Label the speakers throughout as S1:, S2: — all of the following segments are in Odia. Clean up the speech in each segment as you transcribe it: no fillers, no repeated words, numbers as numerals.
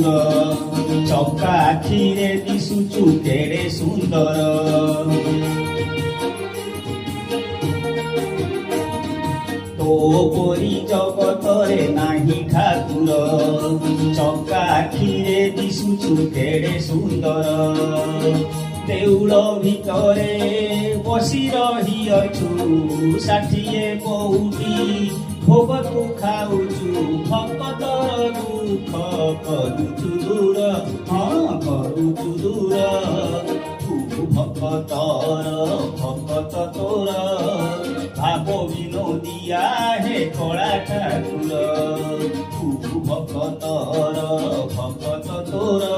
S1: ଠାକୁର ଚକା ଆଖିରେ ଦିଶୁଛୁ କେଡ଼େ ସୁନ୍ଦର ତୋ ପରି ଜଗତରେ ନାହିଁ ଠାକୁର ଚକା ଆଖିରେ ଦିଶୁଛୁ କେଡ଼େ ସୁନ୍ଦର ଦେଉଳ ଭିତରେ ବସି ରହିଅଛୁ ଷାଠିଏ ପଉଟି ଭୋଗ ତୁ ଖାଉଛୁ ଭକ୍ତର ଦୁଃଖ କରୁଛୁ ଦୂର ହଁ କରୁଛୁ ଦୂର ତୁ ଭକ୍ତର ଭକ୍ତ ତୋର ଭାବ ବିନୋଦିଆ ହେ କଳା ଠାକୁର ତୁ ଭକ୍ତର ଭକ୍ତ ତୋର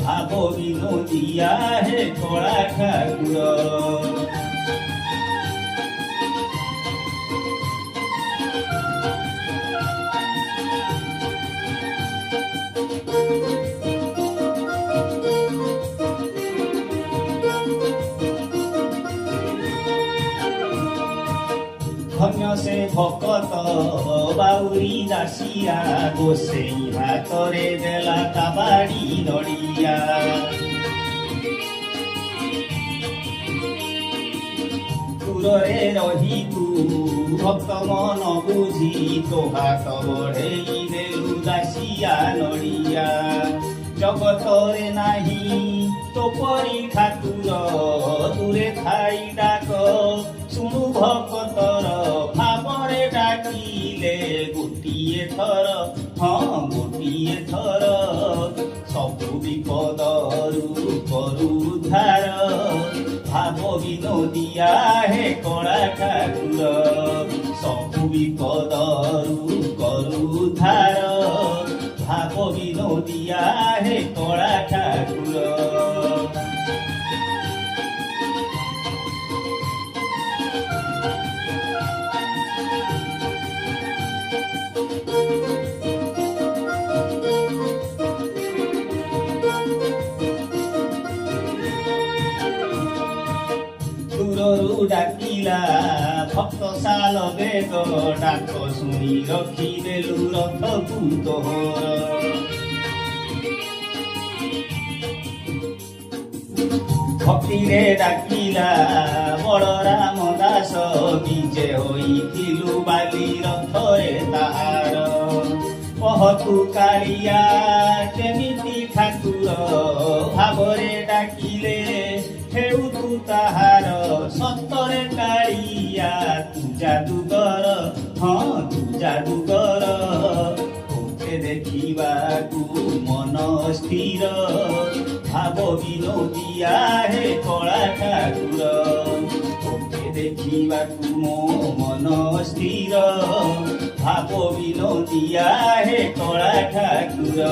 S1: ଭାବ ବିନୋଦିଆ ହେ କଳା ଠାକୁର ଧନ୍ୟ ସେ ଭକତ ବାଉରୀ ଦାସିଆ ଗୋସେଇ ହାତରେ ଦେଲା କାବାଡ଼ି ନଡ଼ିଆ ଦୂରରେ ରହି ତୁ ଭକ୍ତ ମନ ବୁଝି ତୋ ହାତ ବଢ଼େଇ ଦେଲୁ ଦାସିଆ ନଡ଼ିଆ ଜଗତରେ ନାହିଁ ତୋ ପରି ଠାକୁର ଦୂରେ ଥାଇ ଡାକ ଶୁଣୁ ଭକ୍ତର ଭାବରେ ଡାକିଲେ ଗୋଟିଏ ଥର ହଁ ଗୋଟିଏ ଥର ସବୁ ବିପଦରୁ କରୁ ଉଦ୍ଧାର ଭାବ ବିନୋଦିଆ ହେ କଳା ଠାକୁର ସବୁ ବିପଦରୁ କରୁ ଉଦ୍ଧାର ଭାବ ବିନୋଦିଆ ହେ କଳା ଠାକୁର ଦୂରରୁ ଡାକିଲା ଭକ୍ତ ଶାଲ ବେଗ ଡାକ ଶୁଣି ରଖିଦେଲୁ ରଥକୁ ତୋର ଭକ୍ତିରେ ଡାକିଲା ବଳରାମ ଦାସ ବିଜେ ହୋଇଥିଲୁ ବାଲି ରଥରେ ତାହାର କହତୁ କାଳିଆ କେମିତି ଠାକୁର ଭାବରେ ଡାକିଲେ ହେଉତୁ ତାହାର ସତରେ କାଳିଆ ତୁ ଯାଦୁଗର ହଁ ତୁ ଯାଦୁଗର ତୋତେ ଦେଖିବାକୁ ମନ ସ୍ଥିର ଭାବ ବିନୋଦିଆ ହେ କଳା ଠାକୁର ତୋତେ ଦେଖିବାକୁ ମୋ ମନ ସ୍ଥିର ଭାବ ବିନୋଦିଆ ହେ କଳା ଠାକୁର